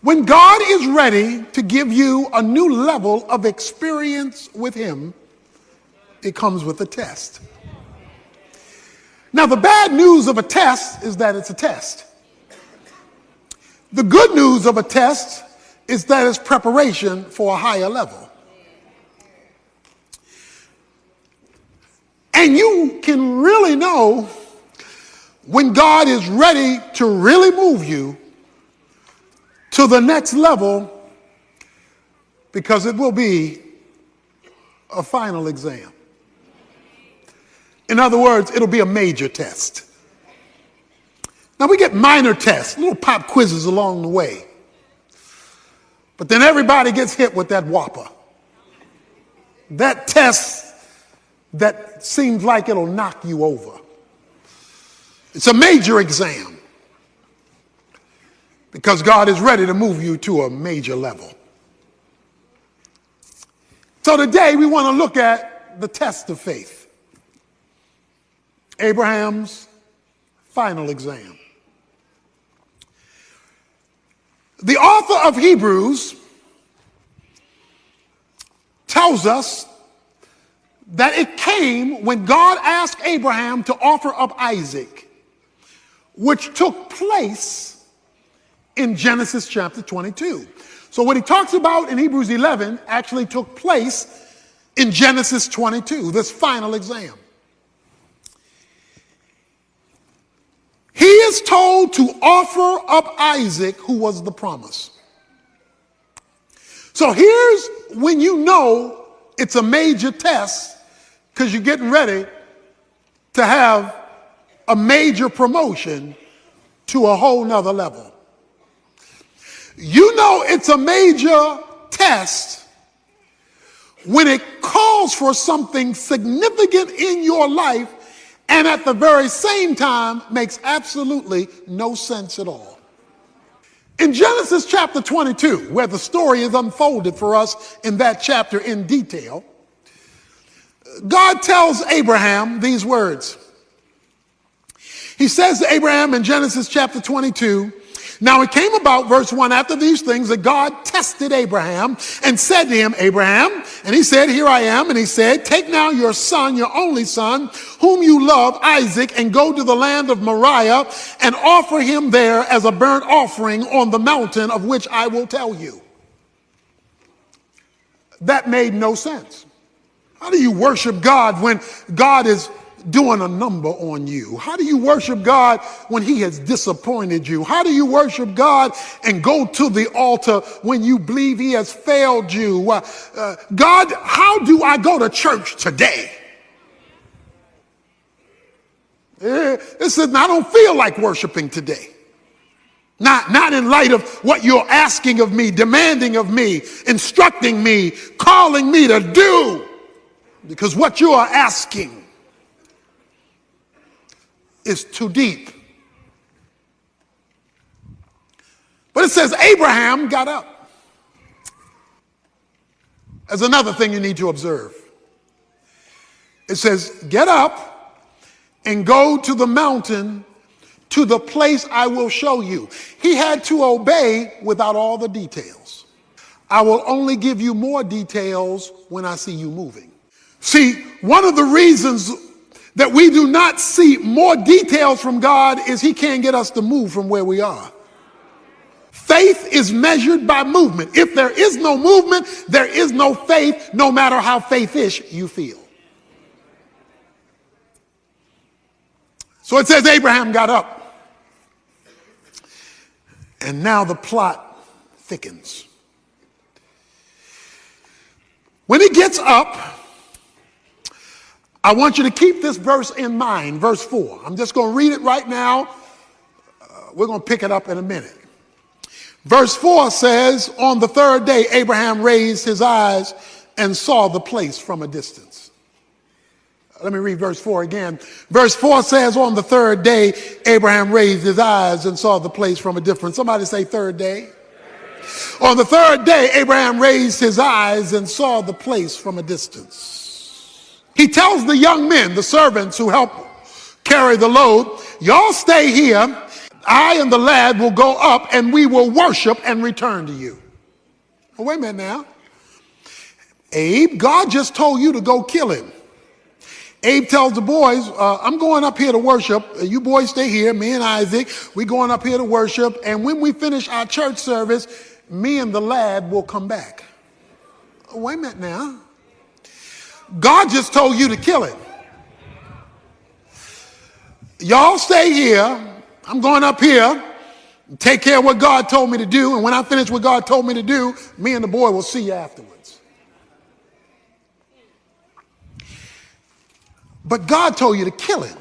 When God is ready to give you a new level of experience with him, it comes with a test. Now, the bad news of a test is that it's a test. The good news of a test is that it's preparation for a higher level. And you can really know when God is ready to really move you to the next level, because it will be a final exam. In other words, it'll be a major test. Now, we get minor tests, little pop quizzes along the way. But then everybody gets hit with that whopper. That test that seems like it'll knock you over. It's a major exam, because God is ready to move you to a major level. So today we want to look at the test of faith. Abraham's final exam. The author of Hebrews tells us that it came when God asked Abraham to offer up Isaac, which took place in Genesis chapter 22. So what he talks about in Hebrews 11 actually took place in Genesis 22, this final exam. He is told to offer up Isaac, who was the promise. So here's when you know it's a major test, because you're getting ready to have a major promotion to a whole nother level. You know it's a major test when it calls for something significant in your life and at the very same time makes absolutely no sense at all. In Genesis chapter 22, where the story is unfolded for us in that chapter in detail, God tells Abraham these words. He says to Abraham in Genesis chapter 22, now it came about, verse 1, after these things that God tested Abraham and said to him, Abraham, and he said, here I am. And he said, take now your son, your only son, whom you love, Isaac, and go to the land of Moriah and offer him there as a burnt offering on the mountain of which I will tell you. That made no sense. How do you worship God when God is doing a number on you? How do you worship God when he has disappointed you? How do you worship God and go to the altar when you believe he has failed you? God, how do I go to church today? Listen, I don't feel like worshiping today. Not in light of what you're asking of me, demanding of me, instructing me, calling me to do. Because what you are asking is too deep. But it says Abraham got up. There's another thing you need to observe. It says, get up and go to the mountain, to the place I will show you. He had to obey without all the details. I will only give you more details when I see you moving. See, one of the reasons that we do not see more details from God is he can't get us to move from where we are. Faith is measured by movement. If there is no movement, there is no faith, no matter how faith-ish you feel. So it says Abraham got up. And now the plot thickens. When he gets up, I want you to keep this verse in mind, verse 4. I'm just going to read it right now. We're going to pick it up in a minute. Verse 4 says, on the third day, Abraham raised his eyes and saw the place from a distance. Let me read verse 4 again. Verse 4 says, on the third day, Abraham raised his eyes and saw the place from a distance. Somebody say third day. On the third day, Abraham raised his eyes and saw the place from a distance. He tells the young men, the servants who help carry the load, y'all stay here. I and the lad will go up and we will worship and return to you. Well, wait a minute now. Abe, God just told you to go kill him. Abe tells the boys, I'm going up here to worship. You boys stay here. Me and Isaac, we going up here to worship. And when we finish our church service, me and the lad will come back. Wait a minute now. God just told you to kill him. Y'all stay here. I'm going up here, take care of what God told me to do. And when I finish what God told me to do, me and the boy will see you afterwards. But God told you to kill him.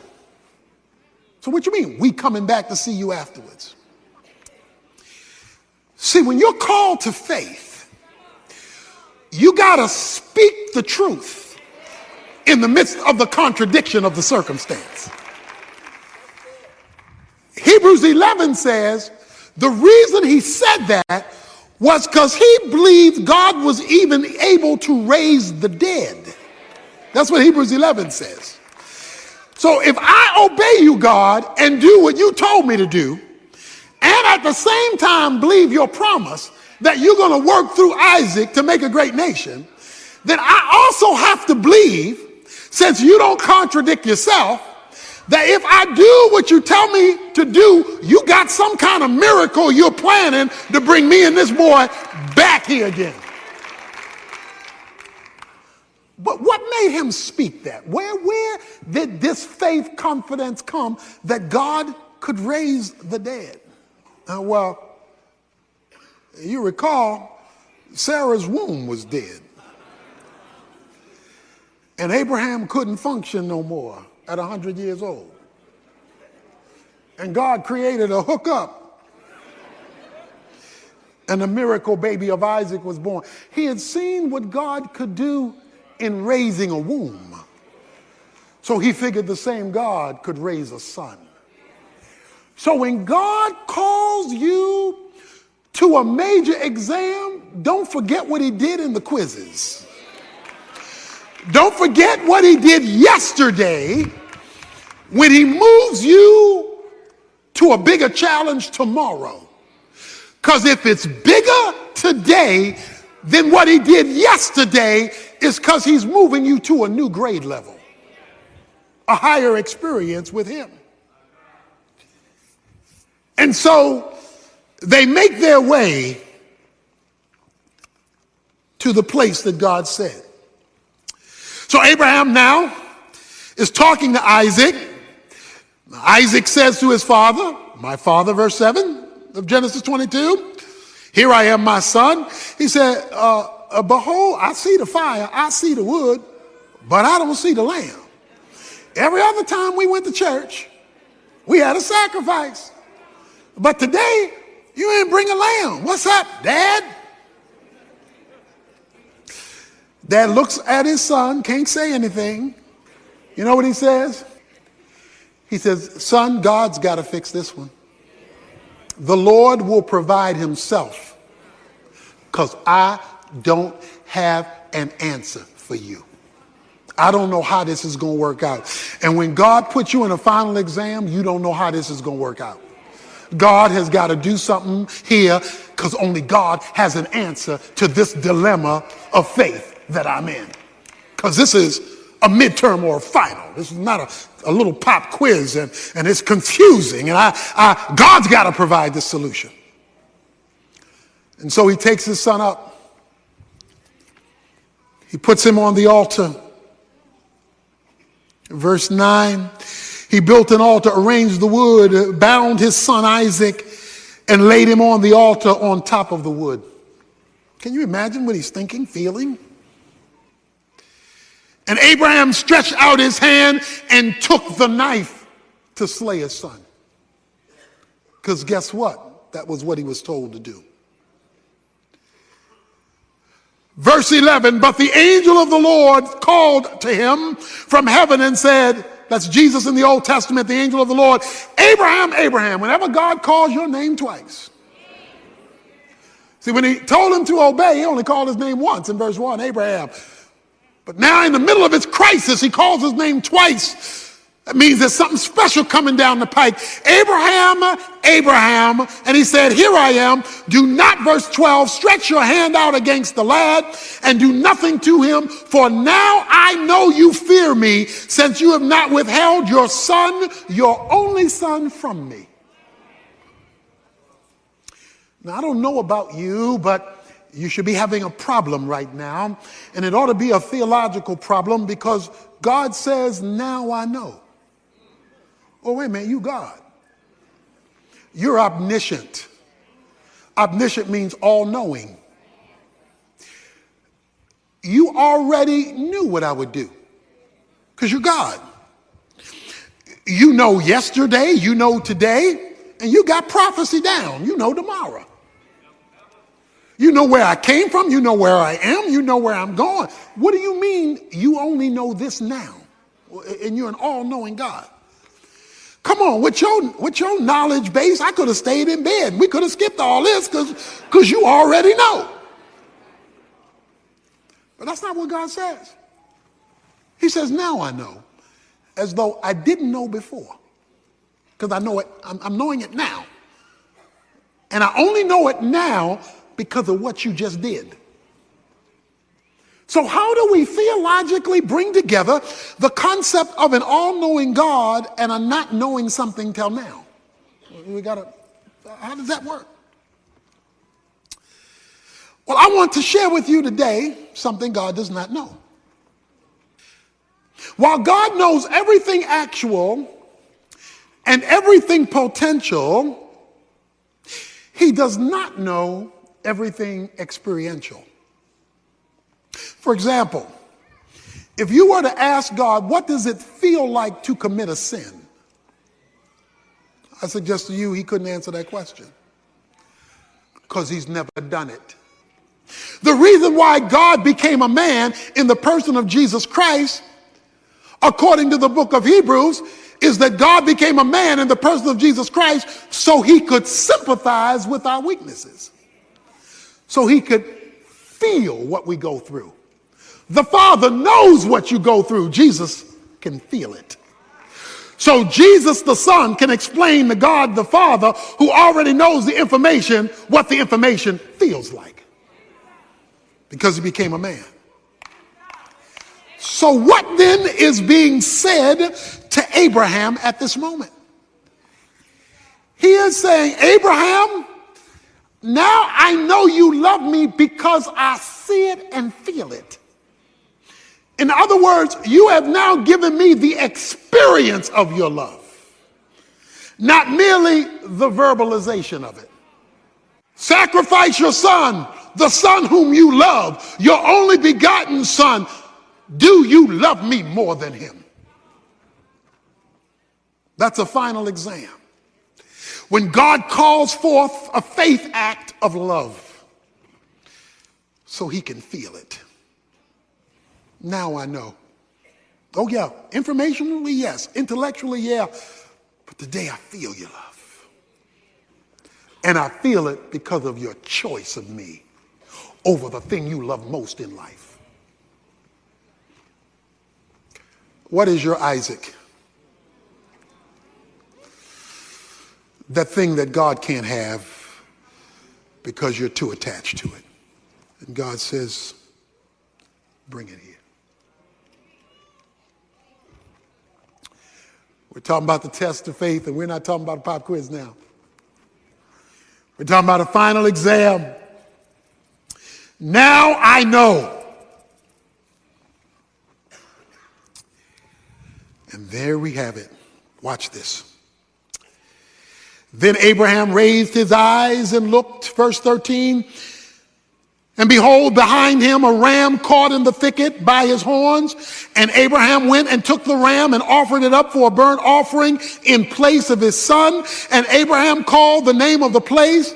So what you mean, we coming back to see you afterwards? See, when you're called to faith, you got to speak the truth in the midst of the contradiction of the circumstance. Hebrews 11 says the reason he said that was because he believed God was even able to raise the dead. That's what Hebrews 11 says. So if I obey you, God, and do what you told me to do, and at the same time believe your promise that you're going to work through Isaac to make a great nation, then I also have to believe, since you don't contradict yourself, that if I do what you tell me to do, you got some kind of miracle you're planning to bring me and this boy back here again. But what made him speak that? Where did this faith confidence come that God could raise the dead? Well, you recall, Sarah's womb was dead. And Abraham couldn't function no more at 100 years old. And God created a hookup. And the miracle baby of Isaac was born. He had seen what God could do in raising a womb. So he figured the same God could raise a son. So when God calls you to a major exam, don't forget what he did in the quizzes. Don't forget what he did yesterday when he moves you to a bigger challenge tomorrow. Because if it's bigger today than what he did yesterday, it's because he's moving you to a new grade level, a higher experience with him. And so they make their way to the place that God said. So Abraham now is talking to Isaac. Isaac says to his father, my father, verse 7 of Genesis 22, here I am, my son. He said, behold, I see the fire, I see the wood, but I don't see the lamb. Every other time we went to church, we had a sacrifice. But today, you ain't bring a lamb. What's up, Dad? Dad looks at his son, can't say anything. You know what he says? He says, son, God's got to fix this one. The Lord will provide himself, because I don't have an answer for you. I don't know how this is going to work out. And when God puts you in a final exam, you don't know how this is going to work out. God has got to do something here, because only God has an answer to this dilemma of faith that I'm in. Because this is a midterm or a final. This is not a little pop quiz, and it's confusing. And God's got to provide the solution. And so he takes his son up. He puts him on the altar. Verse 9, he built an altar, arranged the wood, bound his son Isaac, and laid him on the altar on top of the wood. Can you imagine what he's thinking, feeling? And Abraham stretched out his hand and took the knife to slay his son. Because guess what? That was what he was told to do. Verse 11, but the angel of the Lord called to him from heaven and said, that's Jesus in the Old Testament, the angel of the Lord, Abraham, Abraham. Whenever God calls your name twice. See, when he told him to obey, he only called his name once in verse 1, Abraham. But now in the middle of his crisis, he calls his name twice That means there's something special coming down the pike. Abraham, Abraham, and he said, here I am. Do not, verse 12, stretch your hand out against the lad and do nothing to him, for now I know you fear me, since you have not withheld your son, your only son, from me. Now, I don't know about you, but you should be having a problem right now, and it ought to be a theological problem, because God says, now I know. Oh, wait a minute, you God. You're omniscient. Omniscient means all-knowing. You already knew what I would do, because you're God. You know yesterday, you know today, and you got prophecy down. You know tomorrow. You know where I came from, you know where I am, you know where I'm going. What do you mean you only know this now? And you're an all-knowing God. Come on, with your knowledge base, I could have stayed in bed. We could have skipped all this because you already know. But that's not what God says. He says, now I know, as though I didn't know before. Because I know it, I'm knowing it now. And I only know it now because of what you just did. So how do we theologically bring together the concept of an all-knowing God and a not knowing something till now? How does that work? Well, I want to share with you today something God does not know. While God knows everything actual and everything potential, he does not know everything experiential. For example, if you were to ask God, what does it feel like to commit a sin? I suggest to you he couldn't answer that question because he's never done it. The reason why God became a man in the person of Jesus Christ, according to the book of Hebrews, is that God became a man in the person of Jesus Christ so he could sympathize with our weaknesses, so he could feel what we go through. The Father knows what you go through. Jesus can feel it. So Jesus the Son can explain to God the Father, who already knows the information, what the information feels like, because he became a man. So what then is being said to Abraham at this moment? He is saying, Abraham, now I know you love me because I see it and feel it. In other words, you have now given me the experience of your love, not merely the verbalization of it. Sacrifice your son, the son whom you love, your only begotten son. Do you love me more than him? That's a final exam. When God calls forth a faith act of love so he can feel it. Now I know. Oh yeah, informationally, yes. Intellectually, yeah. But today I feel your love. And I feel it because of your choice of me over the thing you love most in life. What is your Isaac? That thing that God can't have because you're too attached to it. And God says, bring it here. We're talking about the test of faith, and we're not talking about a pop quiz now. We're talking about a final exam. Now I know. And there we have it. Watch this. Then Abraham raised his eyes and looked, verse 13, and behold, behind him a ram caught in the thicket by his horns. And Abraham went and took the ram and offered it up for a burnt offering in place of his son. And Abraham called the name of the place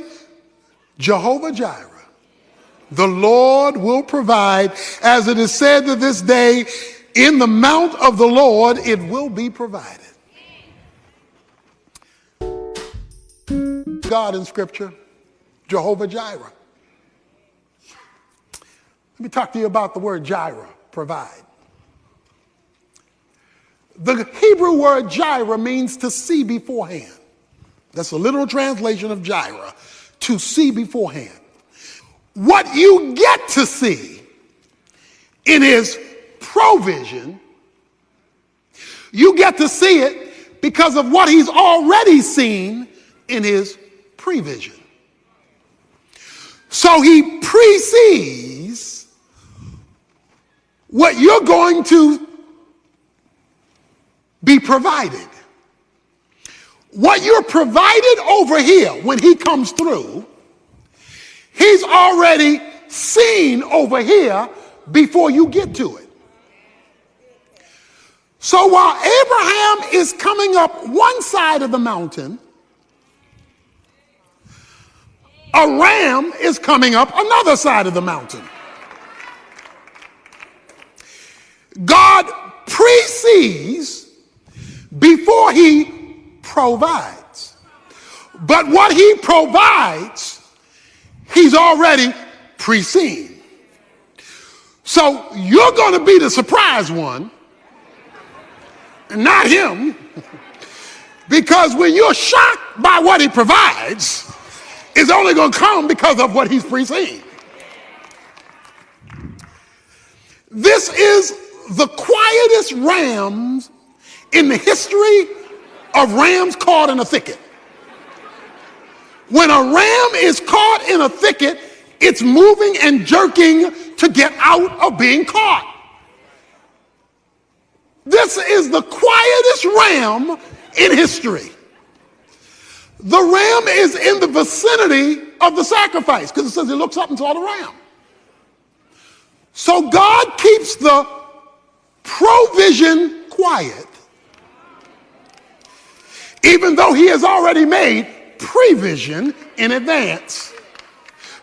Jehovah Jireh. The Lord will provide, as it is said to this day, in the mount of the Lord it will be provided. God in Scripture, Jehovah Jireh. Let me talk to you about the word Jireh, provide. The Hebrew word Jireh means to see beforehand. That's a literal translation of Jireh, to see beforehand. What you get to see in his provision, you get to see it because of what he's already seen in his prevision. So he precedes what you're going to be provided. What you're provided over here when he comes through, he's already seen over here before you get to it. So while Abraham is coming up one side of the mountain, a ram is coming up another side of the mountain. God precedes before he provides. But what he provides, he's already preceded. So you're going to be the surprise one, and not him, because when you're shocked by what he provides, it's only going to come because of what he's preceded. This is the quietest rams in the history of rams caught in a thicket. When a ram is caught in a thicket, it's moving and jerking to get out of being caught. This is the quietest ram in history. The ram is in the vicinity of the sacrifice because it says he looks up and saw the ram. So God keeps the provision quiet, even though he has already made prevision in advance,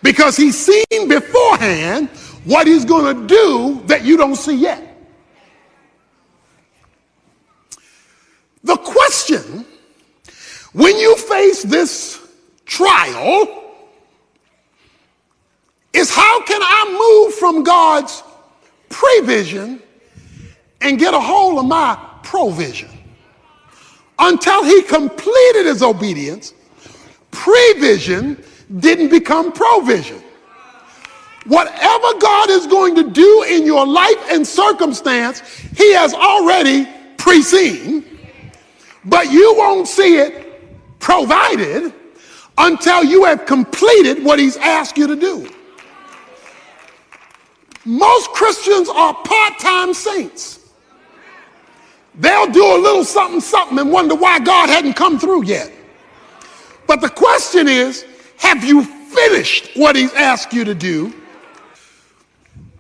because he's seen beforehand what he's going to do that you don't see yet. The question, when you face this trial, is how can I move from God's prevision and get a hold of my provision? Until he completed his obedience, prevision didn't become provision. Whatever God is going to do in your life and circumstance, he has already preceded, but you won't see it provided until you have completed what he's asked you to do. Most Christians are part-time saints. They'll do a little something and wonder why God hadn't come through yet. But the question is, have you finished what he's asked you to do?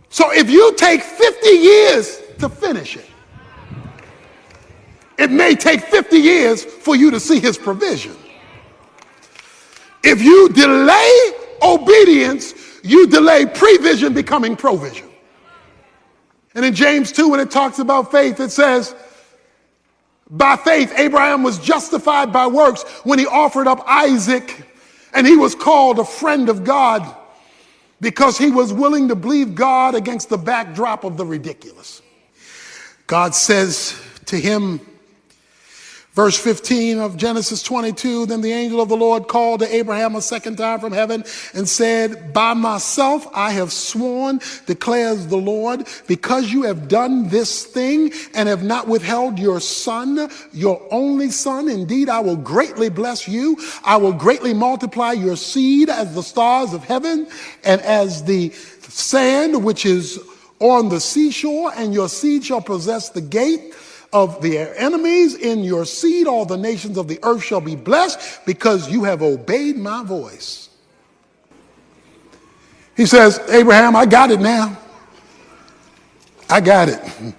So if you take 50 years to finish it, it may take 50 years for you to see his provision. If you delay obedience, you delay prevision becoming provision. And in James 2, when it talks about faith, it says, by faith, Abraham was justified by works when he offered up Isaac, and he was called a friend of God because he was willing to believe God against the backdrop of the ridiculous. God says to him, verse 15 of Genesis 22, then the angel of the Lord called to Abraham a second time from heaven and said, by myself I have sworn, declares the Lord, because you have done this thing and have not withheld your son, your only son. Indeed, I will greatly bless you. I will greatly multiply your seed as the stars of heaven and as the sand which is on the seashore, and your seed shall possess the gate of their enemies. In your seed all the nations of the earth shall be blessed, because you have obeyed my voice. He says, Abraham, I got it now. I got it.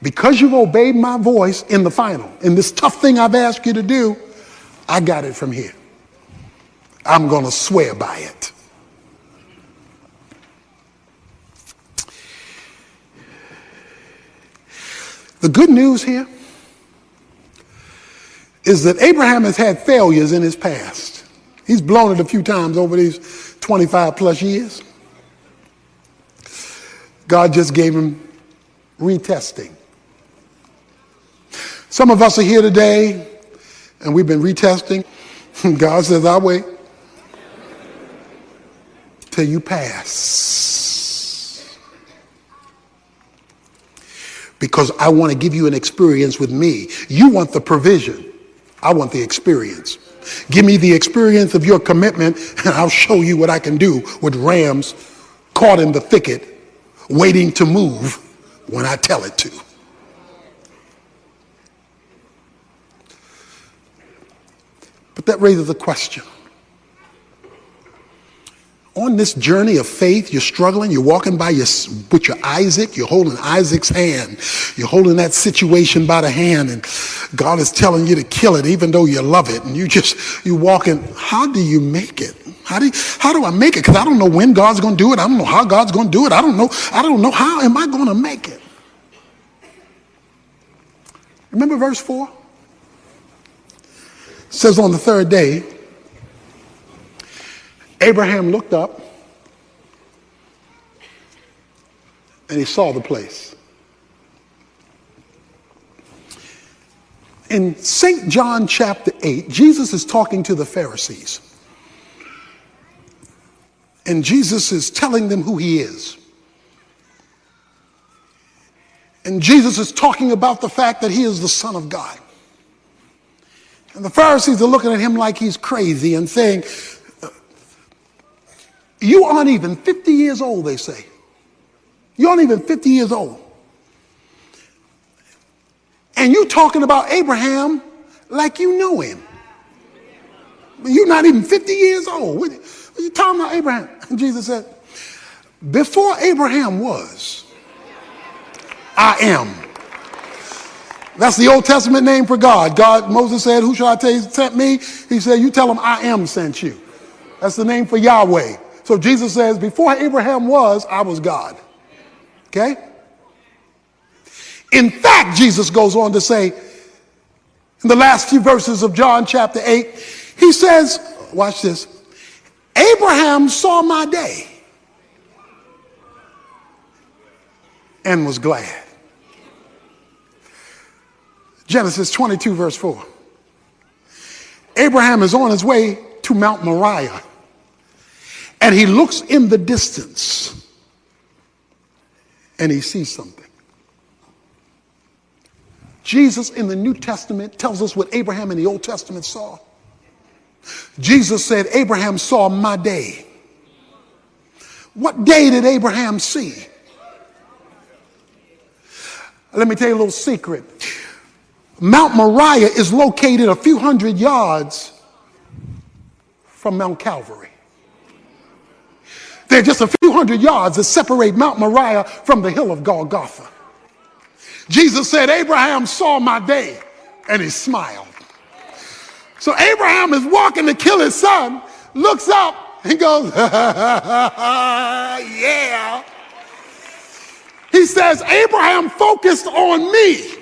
Because you've obeyed my voice in the final, in this tough thing I've asked you to do, I got it from here. I'm going to swear by it. The good news here is that Abraham has had failures in his past. He's blown it a few times over these 25 plus years. God just gave him retesting. Some of us are here today and we've been retesting. God says, I'll wait till you pass. Because I want to give you an experience with me. You want the provision. I want the experience. Give me the experience of your commitment and I'll show you what I can do with rams caught in the thicket, waiting to move when I tell it to. But that raises a question. On this journey of faith, you're struggling, you're walking with your Isaac, you're holding Isaac's hand. You're holding that situation by the hand and God is telling you to kill it even though you love it. And you're walking, how do you make it? How do I make it? Because I don't know when God's going to do it. I don't know how God's going to do it. I don't know how am I going to make it? Remember verse 4? It says on the third day, Abraham looked up and he saw the place. In St. John chapter 8, Jesus is talking to the Pharisees. And Jesus is telling them who he is. And Jesus is talking about the fact that he is the Son of God. And the Pharisees are looking at him like he's crazy and saying, you aren't even 50 years old, they say. You aren't even 50 years old. And you're talking about Abraham like you know him. You're not even 50 years old. What are you talking about Abraham? And Jesus said, before Abraham was, I am. That's the Old Testament name for God. Moses said, who shall I tell you sent me? He said, you tell him I am sent you. That's the name for Yahweh. So Jesus says, before Abraham was, I was God. Okay? In fact, Jesus goes on to say, in the last few verses of John chapter 8, he says, watch this, Abraham saw my day and was glad. Genesis 22 verse 4. Abraham is on his way to Mount Moriah. And he looks in the distance and he sees something. Jesus in the New Testament tells us what Abraham in the Old Testament saw. Jesus said, Abraham saw my day. What day did Abraham see? Let me tell you a little secret. Mount Moriah is located a few hundred yards from Mount Calvary. There are just a few hundred yards that separate Mount Moriah from the hill of Golgotha. Jesus said, Abraham saw my day, and he smiled. So Abraham is walking to kill his son, looks up, and goes, yeah. He says, Abraham focused on me.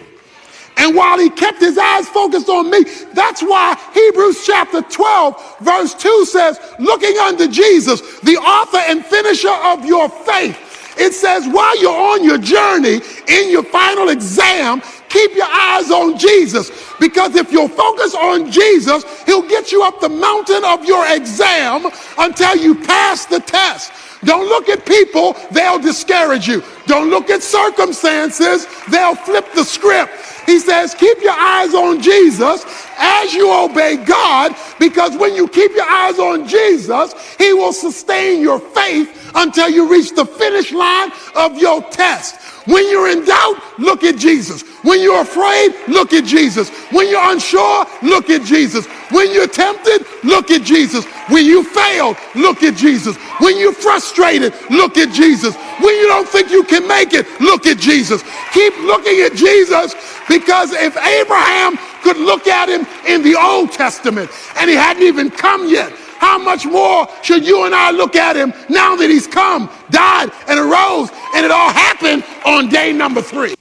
And while he kept his eyes focused on me, that's why Hebrews chapter 12, verse 2 says, looking unto Jesus, the author and finisher of your faith. It says, while you're on your journey, in your final exam, keep your eyes on Jesus. Because if you'll focus on Jesus, he'll get you up the mountain of your exam until you pass the test. Don't look at people, they'll discourage you. Don't look at circumstances, they'll flip the script. He says, keep your eyes on Jesus as you obey God, because when you keep your eyes on Jesus, he will sustain your faith until you reach the finish line of your test. When you're in doubt, look at Jesus. When you're afraid, look at Jesus. When you're unsure, look at Jesus. When you're tempted, look at Jesus. When you fail, look at Jesus. When you're frustrated, look at Jesus. When you don't think you can make it, look at Jesus. Keep looking at Jesus, because if Abraham could look at him in the Old Testament and he hadn't even come yet, how much more should you and I look at him now that he's come, died, and arose, and it all happened on day number 3.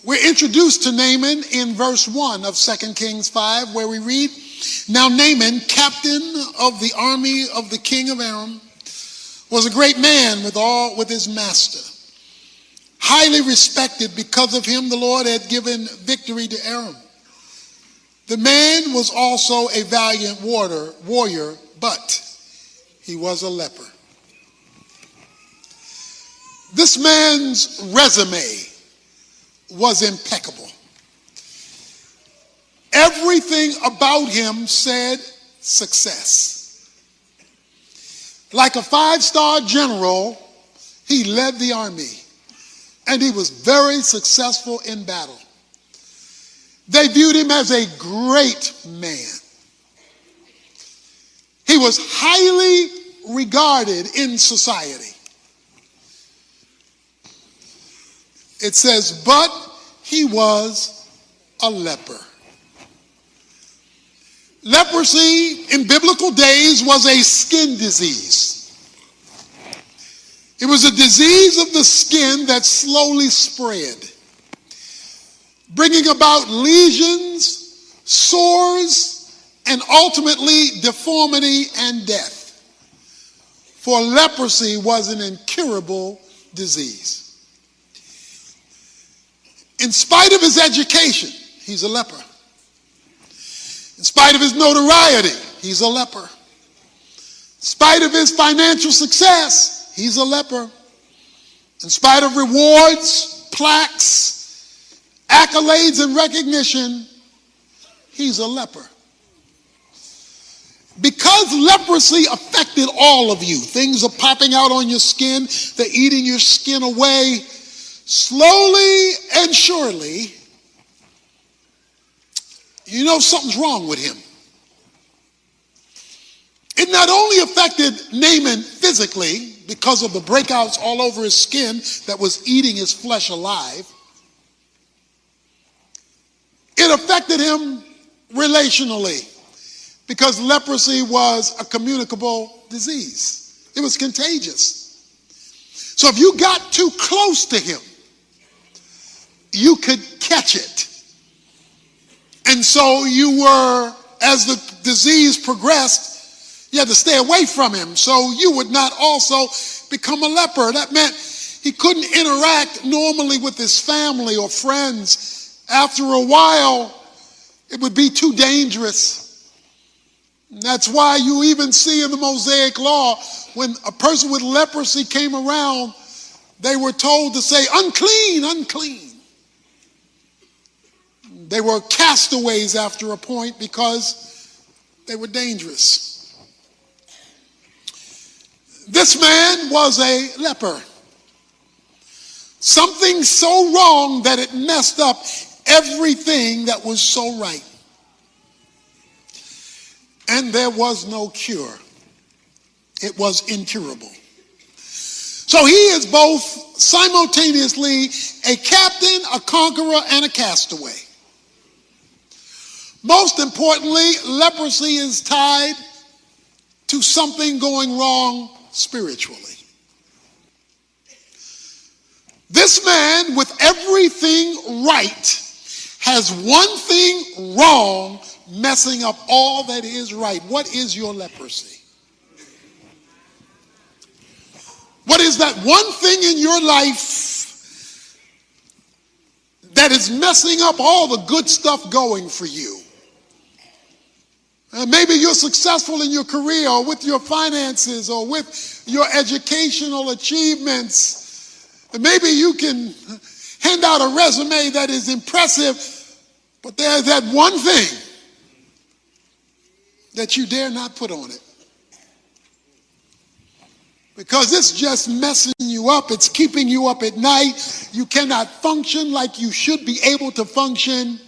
We're introduced to Naaman in verse 1 of 2 Kings 5, where we read, now Naaman, captain of the army of the king of Aram, was a great man with his master. Highly respected. Because of him, the Lord had given victory to Aram. The man was also a valiant warrior, but he was a leper. This man's resume was impeccable. Everything about him said success. Like a 5-star general, he led the army, and he was very successful in battle. They viewed him as a great man. He was highly regarded in society. It says, but he was a leper. Leprosy in biblical days was a skin disease. It was a disease of the skin that slowly spread, bringing about lesions, sores, and ultimately deformity and death. For leprosy was an incurable disease. In spite of his education, he's a leper. In spite of his notoriety, he's a leper. In spite of his financial success, he's a leper. In spite of rewards, plaques, accolades, and recognition, he's a leper. Because leprosy affected all of you, things are popping out on your skin, they're eating your skin away. Slowly and surely, you know something's wrong with him. It not only affected Naaman physically because of the breakouts all over his skin that was eating his flesh alive, it affected him relationally because leprosy was a communicable disease. It was contagious. So if you got too close to him, you could catch it. And so you were, as the disease progressed, you had to stay away from him so you would not also become a leper. That meant he couldn't interact normally with his family or friends. After a while, it would be too dangerous. And that's why you even see in the Mosaic Law, when a person with leprosy came around, they were told to say, unclean, unclean. They were castaways after a point because they were dangerous. This man was a leper. Something so wrong that it messed up everything that was so right. And there was no cure. It was incurable. So he is both simultaneously a captain, a conqueror, and a castaway. Most importantly, leprosy is tied to something going wrong spiritually. This man with everything right has one thing wrong, messing up all that is right. What is your leprosy? What is that one thing in your life that is messing up all the good stuff going for you? Maybe you're successful in your career or with your finances or with your educational achievements. Maybe you can hand out a resume that is impressive, but there's that one thing that you dare not put on it. Because it's just messing you up. It's keeping you up at night. You cannot function like you should be able to function.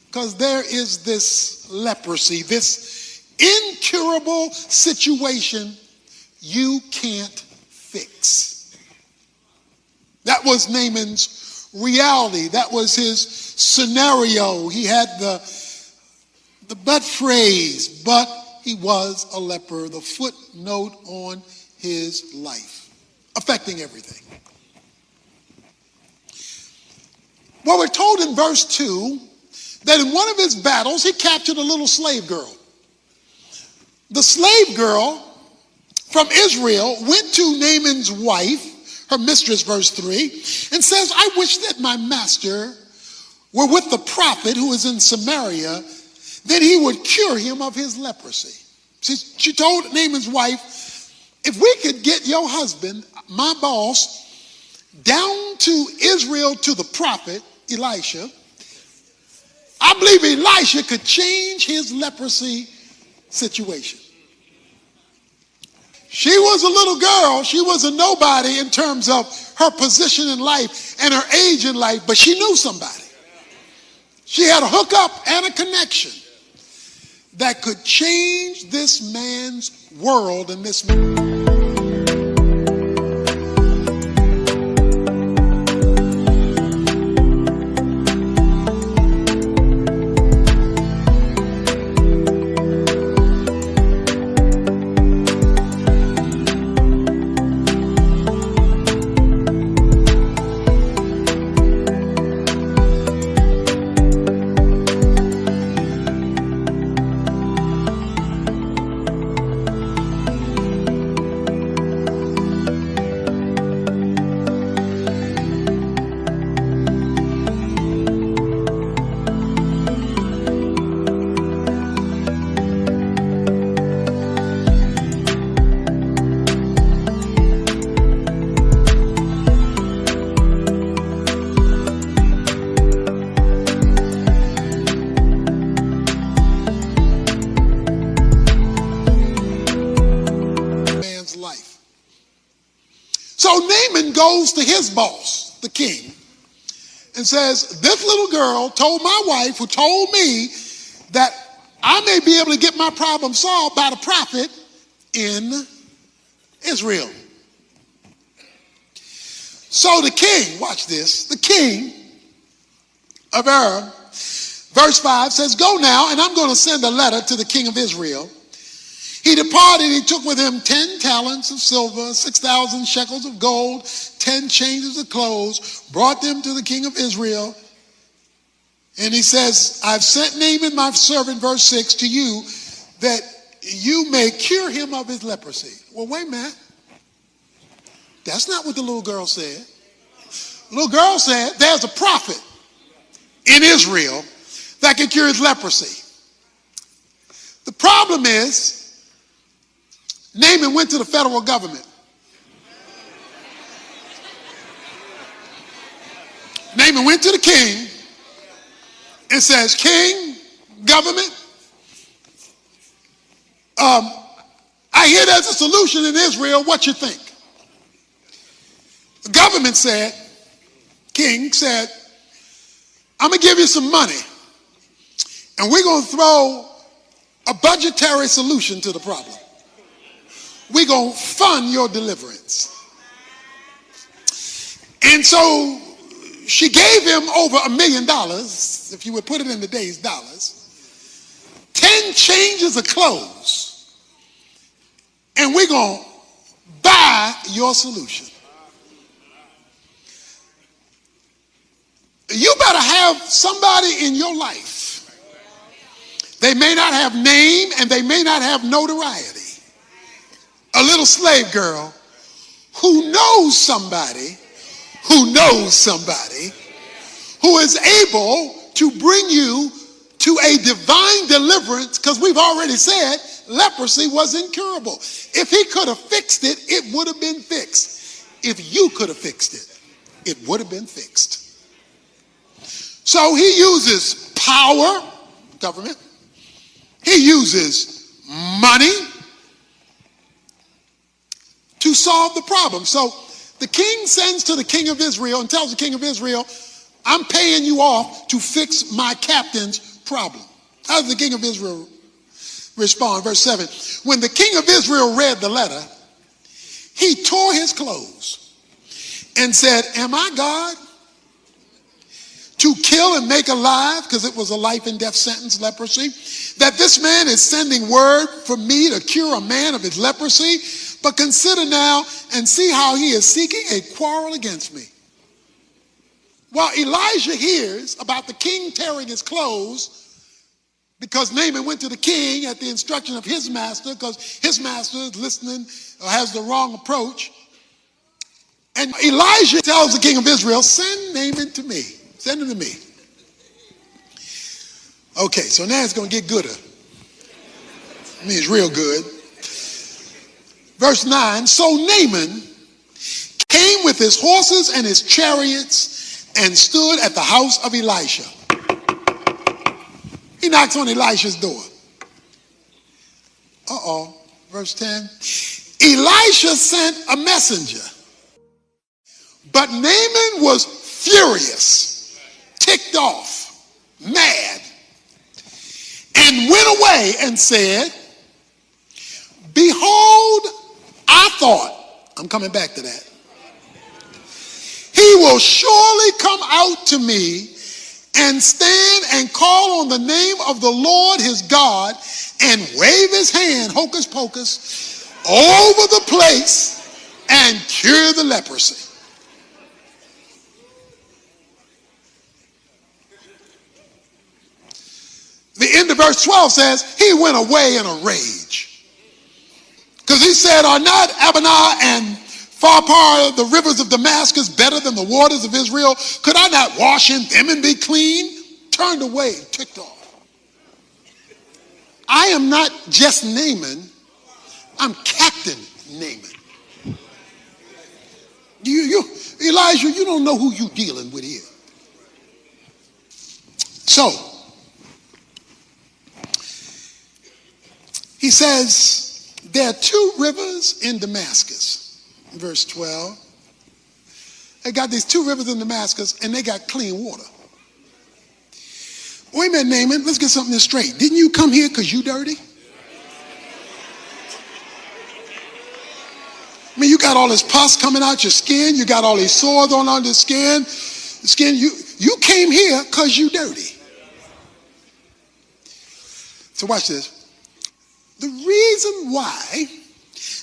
Because there is this leprosy, this incurable situation you can't fix. That was Naaman's reality. That was his scenario. He had the but phrase, but he was a leper, the footnote on his life, affecting everything. Well, we're told in verse 2 that in one of his battles, he captured a little slave girl. The slave girl from Israel went to Naaman's wife, her mistress, verse 3, and says, I wish that my master were with the prophet who is in Samaria, then he would cure him of his leprosy. She told Naaman's wife, if we could get your husband, my boss, down to Israel to the prophet Elisha, I believe Elisha could change his leprosy situation. She was a little girl. She was a nobody in terms of her position in life and her age in life, but she knew somebody. She had a hookup and a connection that could change this man's world and this man. Life. So Naaman goes to his boss, the king, and says, this little girl told my wife, who told me that I may be able to get my problem solved by the prophet in Israel. So the king, watch this, the king of Arab, verse 5 says, go now, and I'm going to send a letter to the king of Israel. He departed, he took with him 10 talents of silver, 6,000 shekels of gold, 10 changes of clothes, brought them to the king of Israel. And he says, I've sent Naaman my servant, verse 6, to you, that you may cure him of his leprosy. Well, wait a minute. That's not what the little girl said. The little girl said, there's a prophet in Israel that can cure his leprosy. The problem is, Naaman went to the federal government. Naaman went to the king and says, King, government, I hear there's a solution in Israel. What you think? The government said, king said, I'm going to give you some money, and we're going to throw a budgetary solution to the problem. We're going to fund your deliverance. And so she gave him over $1 million, if you would put it in today's dollars, 10 changes of clothes, and we're going to buy your solution. You better have somebody in your life. They may not have name and they may not have notoriety. A little slave girl who knows somebody who is able to bring you to a divine deliverance, because we've already said leprosy was incurable. If he could have fixed it, it would have been fixed. If you could have fixed it, it would have been fixed. So he uses power, government. He uses money to solve the problem. So the king sends to the king of Israel and tells the king of Israel, I'm paying you off to fix my captain's problem. How does the king of Israel respond? Verse 7, when the king of Israel read the letter, he tore his clothes and said, am I God to kill and make alive, because it was a life and death sentence, leprosy, that this man is sending word for me to cure a man of his leprosy? But consider now and see how he is seeking a quarrel against me. Well, Elijah hears about the king tearing his clothes because Naaman went to the king at the instruction of his master, because his master is listening or has the wrong approach. And Elijah tells the king of Israel, send Naaman to me. Send him to me. Okay, so now it's going to get gooder. I mean, it's real good. Verse 9, so Naaman came with his horses and his chariots and stood at the house of Elisha. He knocks on Elisha's door. Verse 10. Elisha sent a messenger, but Naaman was furious, ticked off, mad, and went away and said, behold, I thought, I'm coming back to that, he will surely come out to me and stand and call on the name of the Lord his God and wave his hand, hocus pocus, over the place and cure the leprosy. The end of verse 12 says, he went away in a rage. Because he said, are not Abana and Pharpar, the rivers of Damascus, better than the waters of Israel? Could I not wash in them and be clean? Turned away, ticked off. I am not just Naaman, I'm Captain Naaman. Elijah, you don't know who you're dealing with here. So, he says, there are two rivers in Damascus. Verse 12. They got these two rivers in Damascus and they got clean water. Wait a minute, Naaman, let's get something straight. Didn't you come here because you dirty? I mean, you got all this pus coming out your skin. You got all these sores on under the skin. You came here because you dirty. So watch this. The reason why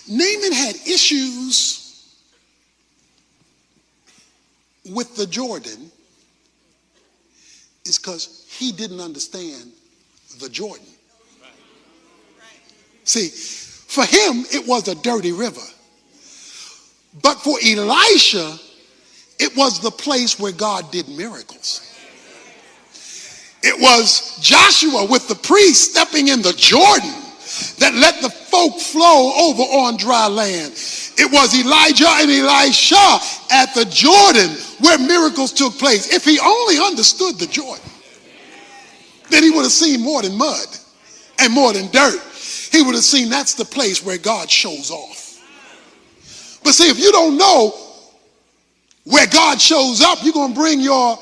Naaman had issues with the Jordan is because he didn't understand the Jordan. See, for him, it was a dirty river. But for Elisha, it was the place where God did miracles. It was Joshua with the priest stepping in the Jordan that let the folk flow over on dry land. It was Elijah and Elisha at the Jordan where miracles took place. If he only understood the Jordan, then he would have seen more than mud and more than dirt. He would have seen that's the place where God shows off. But see, if you don't know where God shows up, you're going to bring your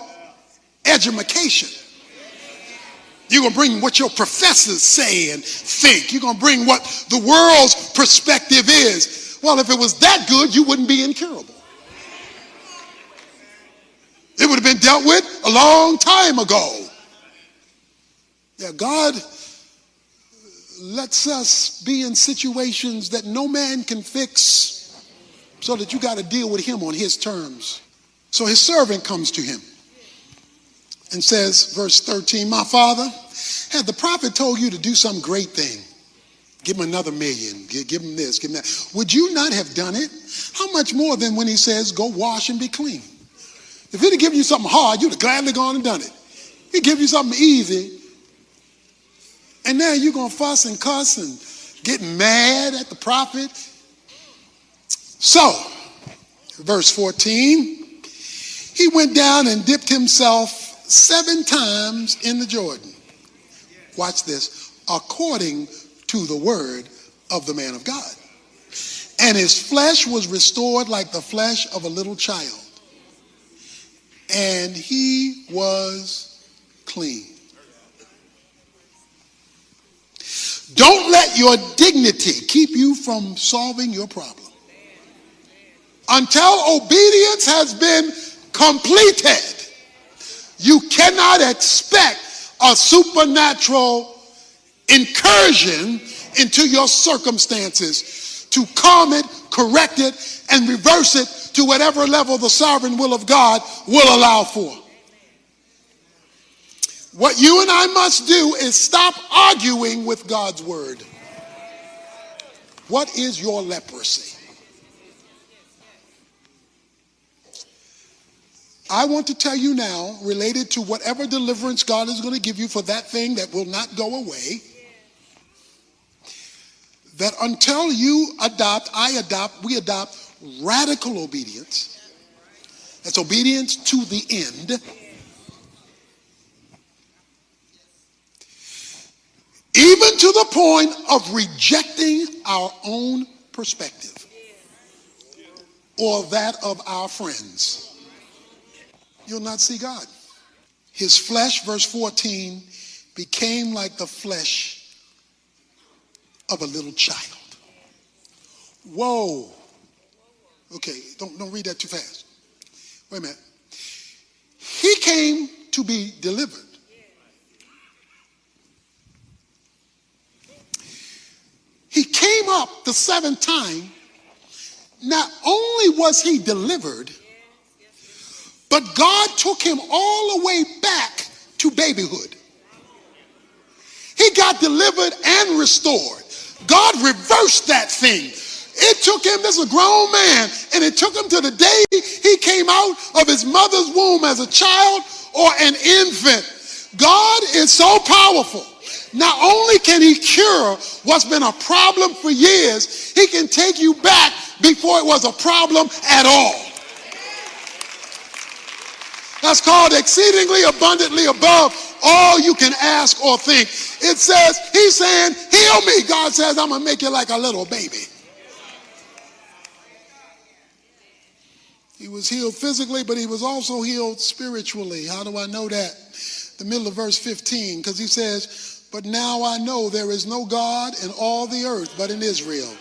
edumacation. You're going to bring what your professors say and think. You're going to bring what the world's perspective is. Well, if it was that good, you wouldn't be incurable. It would have been dealt with a long time ago. Yeah, God lets us be in situations that no man can fix so that you got to deal with him on his terms. So his servant comes to him and says, verse 13, my father, had the prophet told you to do some great thing, give him another million, give him this, give him that, would you not have done it? How much more than when he says, go wash and be clean? If he'd have given you something hard, you'd have gladly gone and done it. He'd give you something easy, and now you're going to fuss and cuss and get mad at the prophet. So, verse 14, he went down and dipped himself 7 times in the Jordan. Watch this. According to the word of the man of God. And his flesh was restored like the flesh of a little child. And he was clean. Don't let your dignity keep you from solving your problem. Until obedience has been completed, you cannot expect a supernatural incursion into your circumstances to calm it, correct it, and reverse it to whatever level the sovereign will of God will allow for. What you and I must do is stop arguing with God's word. What is your leprosy? I want to tell you now, related to whatever deliverance God is going to give you for that thing that will not go away, that until you adopt, we adopt radical obedience. That's obedience to the end. Even to the point of rejecting our own perspective or that of our friends. You'll not see God. His flesh, verse 14, became like the flesh of a little child. Whoa. Okay, don't read that too fast. Wait a minute. He came to be delivered. He came up the seventh time. Not only was he delivered, but God took him all the way back to babyhood. He got delivered and restored. God reversed that thing. It took him, this is a grown man, and it took him to the day he came out of his mother's womb as a child or an infant. God is so powerful. Not only can he cure what's been a problem for years, he can take you back before it was a problem at all. That's called exceedingly abundantly above all you can ask or think. It says, he's saying, heal me. God says, I'm going to make you like a little baby. He was healed physically, but he was also healed spiritually. How do I know that? The middle of verse 15, because he says, but now I know there is no God in all the earth but in Israel.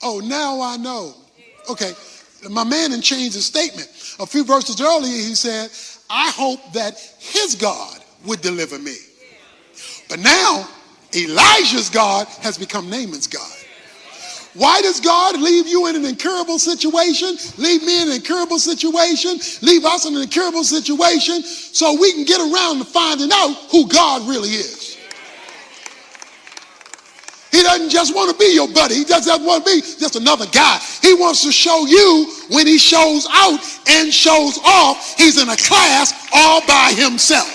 Oh, now I know. Okay, my man had changed his statement. A few verses earlier, he said, I hope that his God would deliver me. But now, Elijah's God has become Naaman's God. Why does God leave you in an incurable situation, leave me in an incurable situation, leave us in an incurable situation, so we can get around to finding out who God really is? He doesn't just want to be your buddy. He doesn't want to be just another guy. He wants to show you when he shows out and shows off, he's in a class all by himself.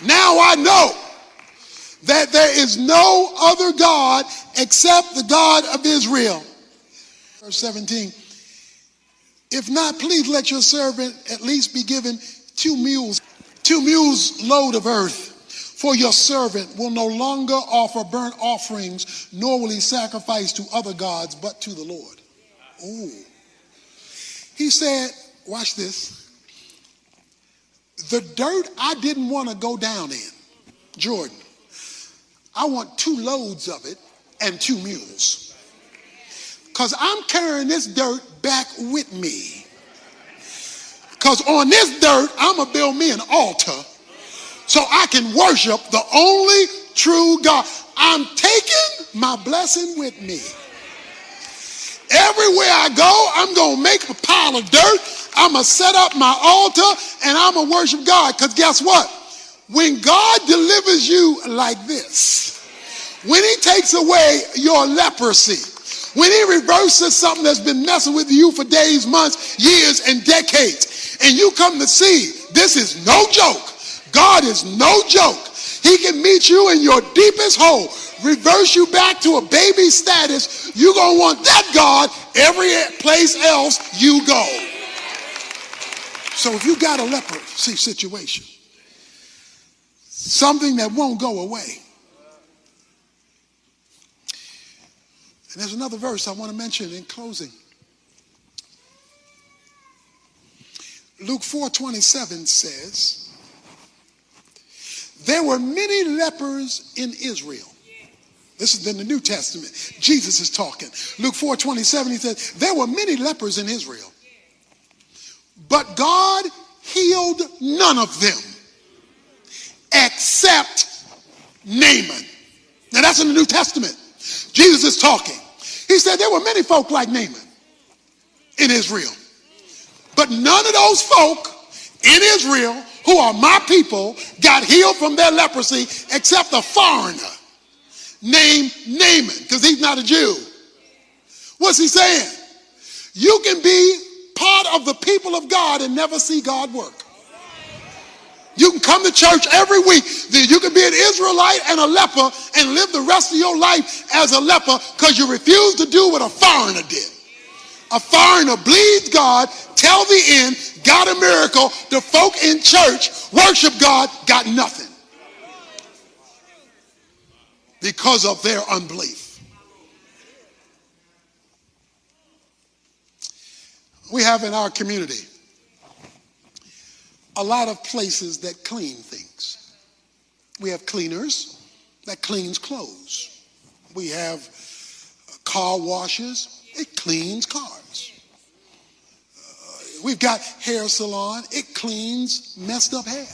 Now I know that there is no other God except the God of Israel. Verse 17. If not, please let your servant at least be given 2 mules load of earth. For your servant will no longer offer burnt offerings, nor will he sacrifice to other gods, but to the Lord. Oh. He said, watch this. The dirt I didn't want to go down in, Jordan, I want 2 loads of it and 2 mules. Because I'm carrying this dirt back with me. Because on this dirt, I'm going to build me an altar so I can worship the only true God. I'm taking my blessing with me. Everywhere I go, I'm going to make a pile of dirt. I'm going to set up my altar and I'm going to worship God. Because guess what? When God delivers you like this, when he takes away your leprosy, when he reverses something that's been messing with you for days, months, years, and decades, and you come to see this is no joke. God is no joke. He can meet you in your deepest hole, reverse you back to a baby status. You're going to want that God every place else you go. So if you got a leprosy situation, something that won't go away. And there's another verse I want to mention in closing. Luke 4:27 says, there were many lepers in Israel. This is in the New Testament. Jesus is talking. Luke 4:27, he says, there were many lepers in Israel, but God healed none of them except Naaman. Now that's in the New Testament. Jesus is talking. He said there were many folk like Naaman in Israel, but none of those folk in Israel who are my people got healed from their leprosy except a foreigner named Naaman, because he's not a Jew. What's he saying? You can be part of the people of God and never see God work. You can come to church every week. You can be an Israelite and a leper and live the rest of your life as a leper because you refuse to do what a foreigner did. A foreigner bleeds God, tell the end, got a miracle. The folk in church worship God, got nothing because of their unbelief. We have in our community a lot of places that clean things. We have cleaners that cleans clothes. We have car washes, it cleans cars. We've got hair salon, it cleans messed up hair.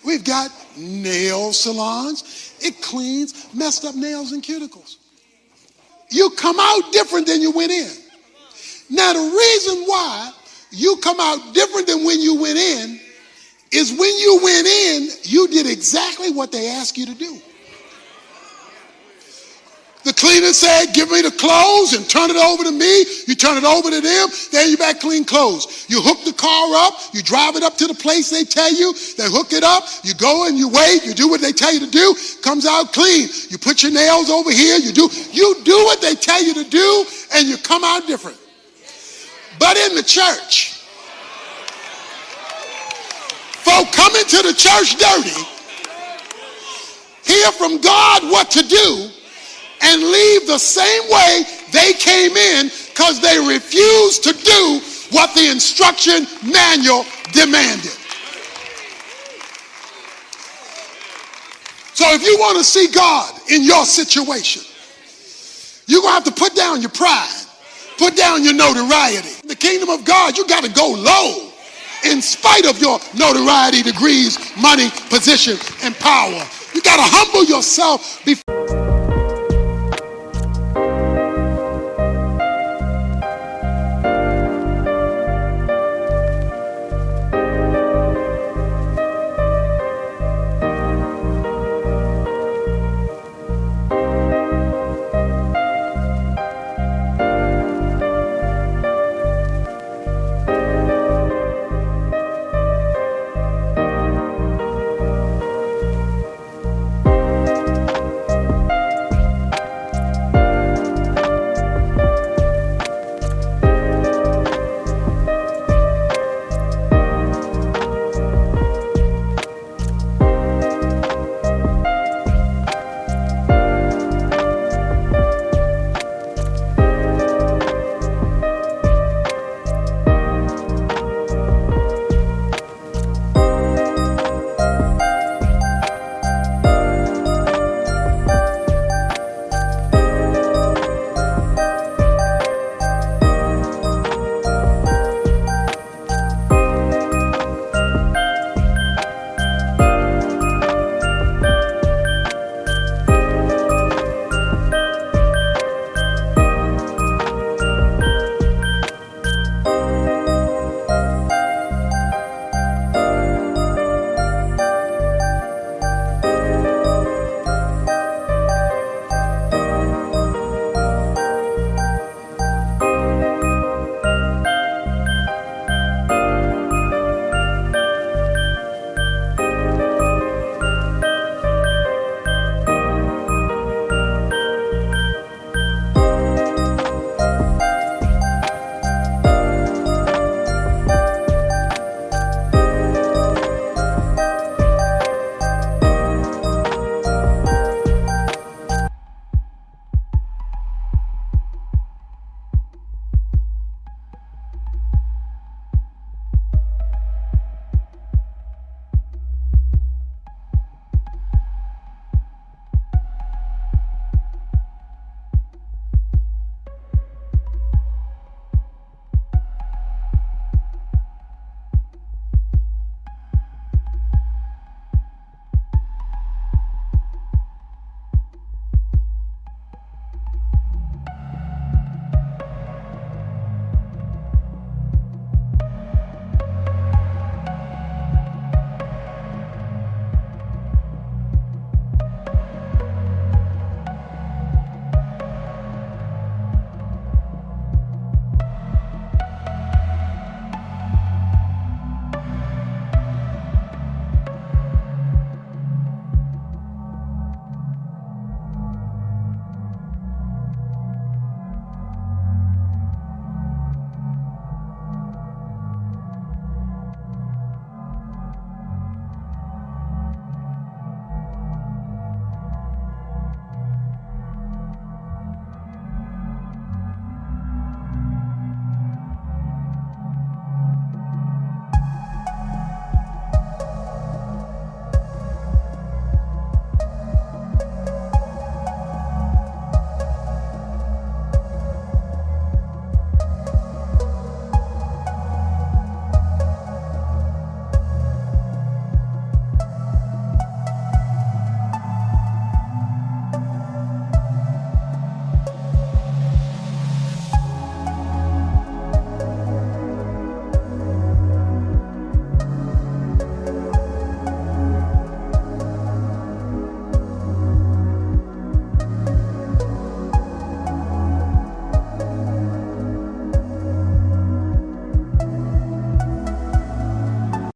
We've got nail salons, it cleans messed up nails and cuticles. You come out different than you went in. Now the reason why you come out different than when you went in is when you went in, you did exactly what they asked you to do. The cleaner said, give me the clothes and turn it over to me. You turn it over to them, then you back clean clothes. You hook the car up, you drive it up to the place they tell you, they hook it up, you go and you wait, you do what they tell you to do, comes out clean. You put your nails over here, you do what they tell you to do, and you come out different. But in the church, folk come into the church dirty, hear from God what to do, and leave the same way they came in because they refused to do what the instruction manual demanded. So if you want to see God in your situation, you're going to have to put down your pride, put down your notoriety. In the kingdom of God, you got to go low in spite of your notoriety, degrees, money, position, and power. You got to humble yourself before